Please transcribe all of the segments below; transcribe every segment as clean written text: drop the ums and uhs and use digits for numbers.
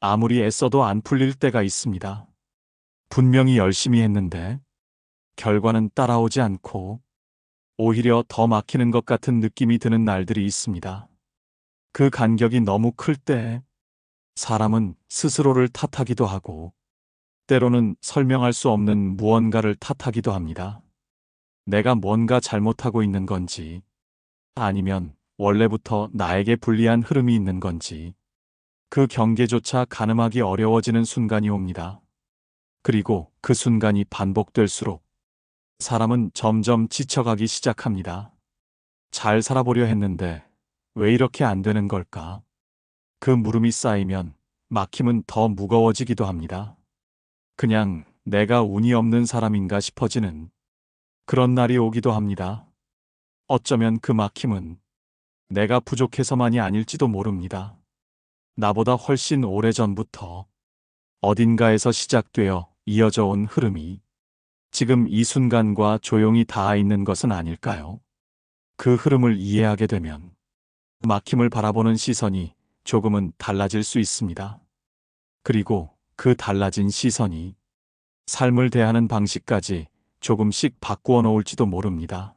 아무리 애써도 안 풀릴 때가 있습니다. 분명히 열심히 했는데 결과는 따라오지 않고 오히려 더 막히는 것 같은 느낌이 드는 날들이 있습니다. 그 간격이 너무 클 때 사람은 스스로를 탓하기도 하고 때로는 설명할 수 없는 무언가를 탓하기도 합니다. 내가 뭔가 잘못하고 있는 건지 아니면 원래부터 나에게 불리한 흐름이 있는 건지 그 경계조차 가늠하기 어려워지는 순간이 옵니다. 그리고 그 순간이 반복될수록 사람은 점점 지쳐가기 시작합니다. 잘 살아보려 했는데 왜 이렇게 안 되는 걸까? 그 물음이 쌓이면 막힘은 더 무거워지기도 합니다. 그냥 내가 운이 없는 사람인가 싶어지는 그런 날이 오기도 합니다. 어쩌면 그 막힘은 내가 부족해서만이 아닐지도 모릅니다. 나보다 훨씬 오래전부터 어딘가에서 시작되어 이어져 온 흐름이 지금 이 순간과 조용히 닿아 있는 것은 아닐까요? 그 흐름을 이해하게 되면 막힘을 바라보는 시선이 조금은 달라질 수 있습니다. 그리고 그 달라진 시선이 삶을 대하는 방식까지 조금씩 바꾸어 놓을지도 모릅니다.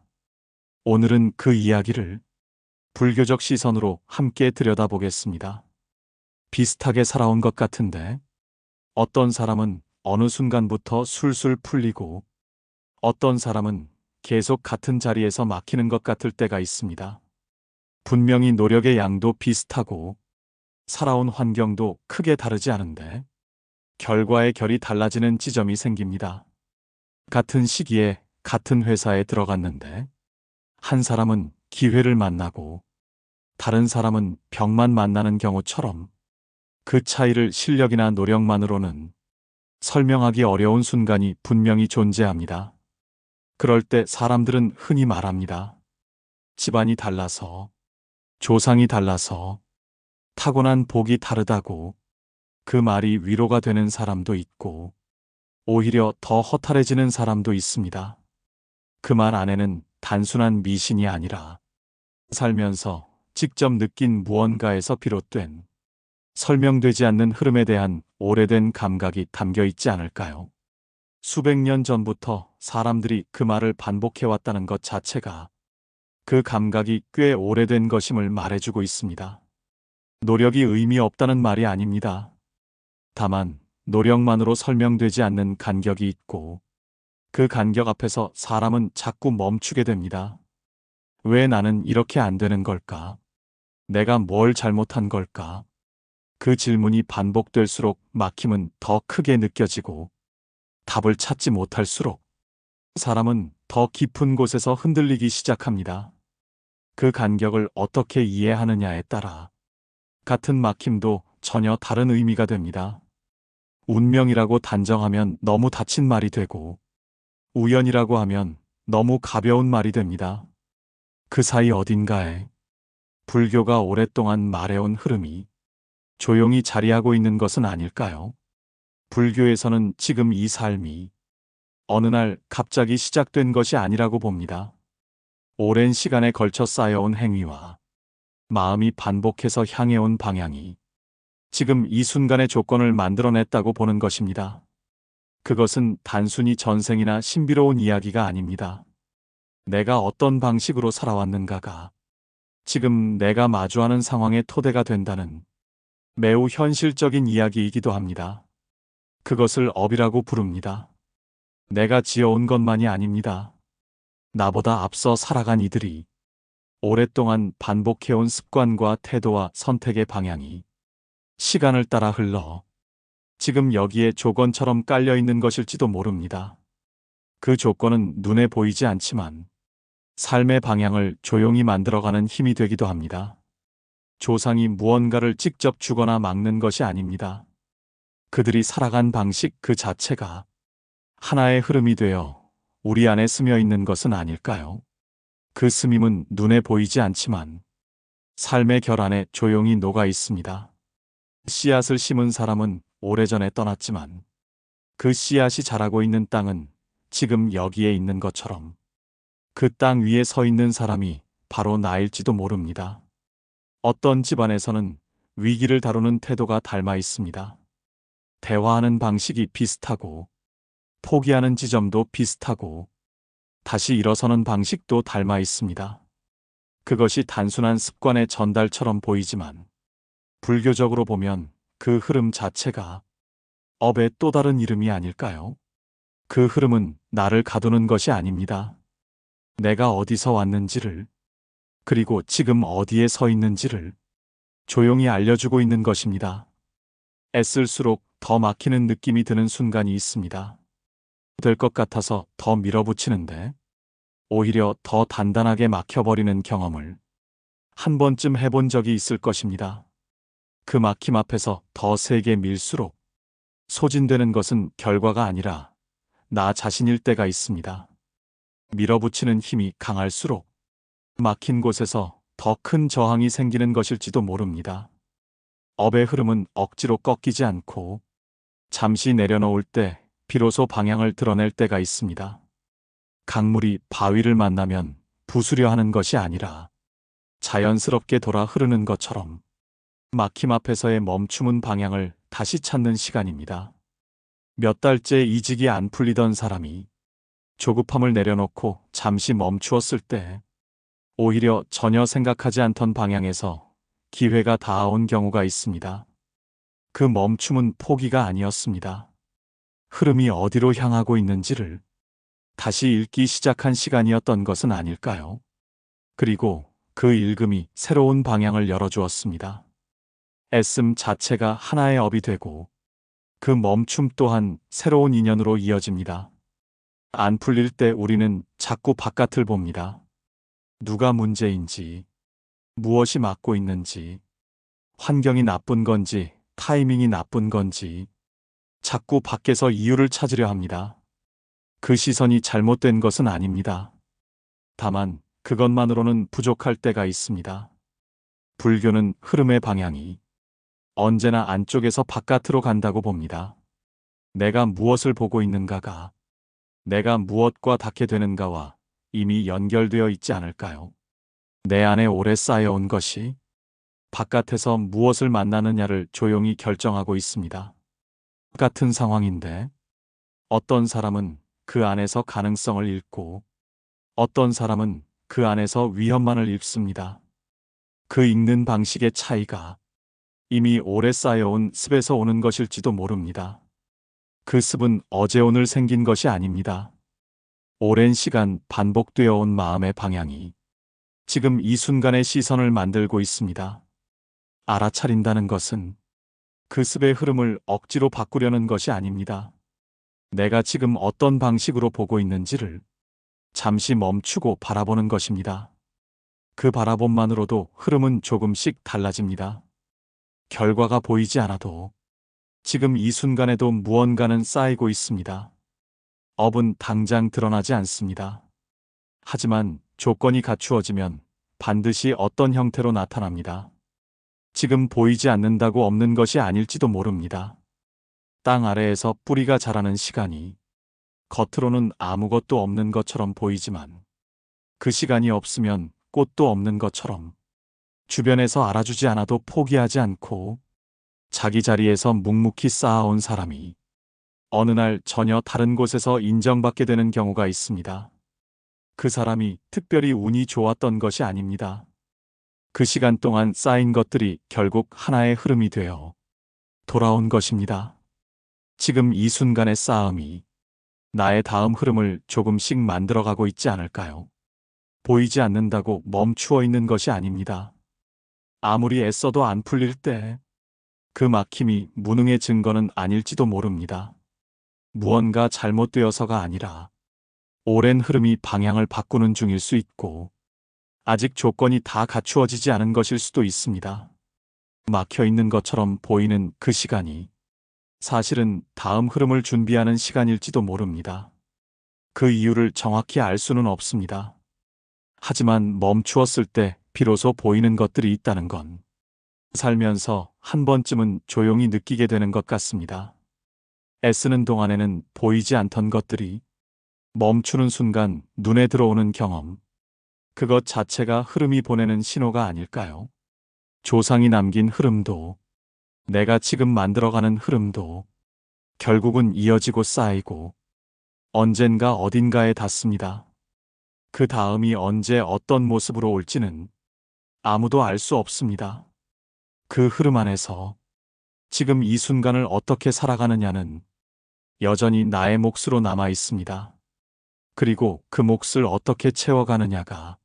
오늘은 그 이야기를 불교적 시선으로 함께 들여다보겠습니다. 비슷하게 살아온 것 같은데 어떤 사람은 어느 순간부터 술술 풀리고 어떤 사람은 계속 같은 자리에서 막히는 것 같을 때가 있습니다. 분명히 노력의 양도 비슷하고 살아온 환경도 크게 다르지 않은데 결과의 결이 달라지는 지점이 생깁니다. 같은 시기에 같은 회사에 들어갔는데 한 사람은 기회를 만나고 다른 사람은 벽만 만나는 경우처럼 그 차이를 실력이나 노력만으로는 설명하기 어려운 순간이 분명히 존재합니다. 그럴 때 사람들은 흔히 말합니다. 집안이 달라서, 조상이 달라서, 타고난 복이 다르다고. 그 말이 위로가 되는 사람도 있고 오히려 더 허탈해지는 사람도 있습니다. 그 말 안에는 단순한 미신이 아니라 살면서 직접 느낀 무언가에서 비롯된 설명되지 않는 흐름에 대한 오래된 감각이 담겨 있지 않을까요? 수백 년 전부터 사람들이 그 말을 반복해왔다는 것 자체가 그 감각이 꽤 오래된 것임을 말해주고 있습니다. 노력이 의미 없다는 말이 아닙니다. 다만 노력만으로 설명되지 않는 간격이 있고 그 간격 앞에서 사람은 자꾸 멈추게 됩니다. 왜 나는 이렇게 안 되는 걸까? 내가 뭘 잘못한 걸까? 그 질문이 반복될수록 막힘은 더 크게 느껴지고 답을 찾지 못할수록 사람은 더 깊은 곳에서 흔들리기 시작합니다. 그 간격을 어떻게 이해하느냐에 따라 같은 막힘도 전혀 다른 의미가 됩니다. 운명이라고 단정하면 너무 닫힌 말이 되고 우연이라고 하면 너무 가벼운 말이 됩니다. 그 사이 어딘가에 불교가 오랫동안 말해온 흐름이 조용히 자리하고 있는 것은 아닐까요? 불교에서는 지금 이 삶이 어느 날 갑자기 시작된 것이 아니라고 봅니다. 오랜 시간에 걸쳐 쌓여온 행위와 마음이 반복해서 향해온 방향이 지금 이 순간의 조건을 만들어냈다고 보는 것입니다. 그것은 단순히 전생이나 신비로운 이야기가 아닙니다. 내가 어떤 방식으로 살아왔는가가 지금 내가 마주하는 상황의 토대가 된다는 매우 현실적인 이야기이기도 합니다. 그것을 업이라고 부릅니다. 내가 지어온 것만이 아닙니다. 나보다 앞서 살아간 이들이 오랫동안 반복해온 습관과 태도와 선택의 방향이 시간을 따라 흘러 지금 여기에 조건처럼 깔려 있는 것일지도 모릅니다. 그 조건은 눈에 보이지 않지만 삶의 방향을 조용히 만들어가는 힘이 되기도 합니다. 조상이 무언가를 직접 주거나 막는 것이 아닙니다. 그들이 살아간 방식 그 자체가 하나의 흐름이 되어 우리 안에 스며 있는 것은 아닐까요? 그 스밈은 눈에 보이지 않지만 삶의 결 안에 조용히 녹아 있습니다. 씨앗을 심은 사람은 오래전에 떠났지만 그 씨앗이 자라고 있는 땅은 지금 여기에 있는 것처럼 그 땅 위에 서 있는 사람이 바로 나일지도 모릅니다. 어떤 집안에서는 위기를 다루는 태도가 닮아 있습니다. 대화하는 방식이 비슷하고, 포기하는 지점도 비슷하고, 다시 일어서는 방식도 닮아 있습니다. 그것이 단순한 습관의 전달처럼 보이지만, 불교적으로 보면 그 흐름 자체가 업의 또 다른 이름이 아닐까요? 그 흐름은 나를 가두는 것이 아닙니다. 내가 어디서 왔는지를, 그리고 지금 어디에 서 있는지를 조용히 알려주고 있는 것입니다. 애쓸수록 더 막히는 느낌이 드는 순간이 있습니다. 될 것 같아서 더 밀어붙이는데 오히려 더 단단하게 막혀버리는 경험을 한 번쯤 해본 적이 있을 것입니다. 그 막힘 앞에서 더 세게 밀수록 소진되는 것은 결과가 아니라 나 자신일 때가 있습니다. 밀어붙이는 힘이 강할수록 막힌 곳에서 더 큰 저항이 생기는 것일지도 모릅니다. 업의 흐름은 억지로 꺾이지 않고 잠시 내려놓을 때 비로소 방향을 드러낼 때가 있습니다. 강물이 바위를 만나면 부수려 하는 것이 아니라 자연스럽게 돌아 흐르는 것처럼 막힘 앞에서의 멈춤은 방향을 다시 찾는 시간입니다. 몇 달째 이직이 안 풀리던 사람이 조급함을 내려놓고 잠시 멈추었을 때 오히려 전혀 생각하지 않던 방향에서 기회가 닿아온 경우가 있습니다. 그 멈춤은 포기가 아니었습니다. 흐름이 어디로 향하고 있는지를 다시 읽기 시작한 시간이었던 것은 아닐까요? 그리고 그 읽음이 새로운 방향을 열어주었습니다. 애씀 자체가 하나의 업이 되고 그 멈춤 또한 새로운 인연으로 이어집니다. 안 풀릴 때 우리는 자꾸 바깥을 봅니다. 누가 문제인지, 무엇이 막고 있는지, 환경이 나쁜 건지, 타이밍이 나쁜 건지, 자꾸 밖에서 이유를 찾으려 합니다. 그 시선이 잘못된 것은 아닙니다. 다만 그것만으로는 부족할 때가 있습니다. 불교는 흐름의 방향이 언제나 안쪽에서 바깥으로 간다고 봅니다. 내가 무엇을 보고 있는가가 내가 무엇과 닿게 되는가와 이미 연결되어 있지 않을까요? 내 안에 오래 쌓여온 것이 바깥에서 무엇을 만나느냐를 조용히 결정하고 있습니다. 같은 상황인데 어떤 사람은 그 안에서 가능성을 읽고 어떤 사람은 그 안에서 위험만을 읽습니다. 그 읽는 방식의 차이가 이미 오래 쌓여온 습에서 오는 것일지도 모릅니다. 그 습은 어제 오늘 생긴 것이 아닙니다. 오랜 시간 반복되어 온 마음의 방향이 지금 이 순간의 시선을 만들고 있습니다. 알아차린다는 것은 그 습의 흐름을 억지로 바꾸려는 것이 아닙니다. 내가 지금 어떤 방식으로 보고 있는지를 잠시 멈추고 바라보는 것입니다. 그 바라봄만으로도 흐름은 조금씩 달라집니다. 결과가 보이지 않아도 지금 이 순간에도 무언가는 쌓이고 있습니다. 업은 당장 드러나지 않습니다. 하지만 조건이 갖추어지면 반드시 어떤 형태로 나타납니다. 지금 보이지 않는다고 없는 것이 아닐지도 모릅니다. 땅 아래에서 뿌리가 자라는 시간이 겉으로는 아무것도 없는 것처럼 보이지만 그 시간이 없으면 꽃도 없는 것처럼 주변에서 알아주지 않아도 포기하지 않고 자기 자리에서 묵묵히 쌓아온 사람이 어느 날 전혀 다른 곳에서 인정받게 되는 경우가 있습니다. 그 사람이 특별히 운이 좋았던 것이 아닙니다. 그 시간 동안 쌓인 것들이 결국 하나의 흐름이 되어 돌아온 것입니다. 지금 이 순간의 싸움이 나의 다음 흐름을 조금씩 만들어가고 있지 않을까요? 보이지 않는다고 멈추어 있는 것이 아닙니다. 아무리 애써도 안 풀릴 때 그 막힘이 무능의 증거는 아닐지도 모릅니다. 무언가 잘못되어서가 아니라 오랜 흐름이 방향을 바꾸는 중일 수 있고 아직 조건이 다 갖추어지지 않은 것일 수도 있습니다. 막혀 있는 것처럼 보이는 그 시간이 사실은 다음 흐름을 준비하는 시간일지도 모릅니다. 그 이유를 정확히 알 수는 없습니다. 하지만 멈추었을 때 비로소 보이는 것들이 있다는 건 살면서 한 번쯤은 조용히 느끼게 되는 것 같습니다. 애쓰는 동안에는 보이지 않던 것들이 멈추는 순간 눈에 들어오는 경험, 그것 자체가 흐름이 보내는 신호가 아닐까요? 조상이 남긴 흐름도, 내가 지금 만들어가는 흐름도 결국은 이어지고 쌓이고 언젠가 어딘가에 닿습니다. 그 다음이 언제 어떤 모습으로 올지는 아무도 알 수 없습니다. 그 흐름 안에서 지금 이 순간을 어떻게 살아가느냐는 여전히 나의 몫으로 남아 있습니다. 그리고 그 몫을 어떻게 채워가느냐가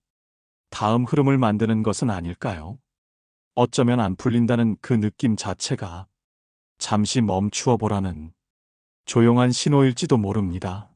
다음 흐름을 만드는 것은 아닐까요? 어쩌면 안 풀린다는 그 느낌 자체가 잠시 멈추어 보라는 조용한 신호일지도 모릅니다.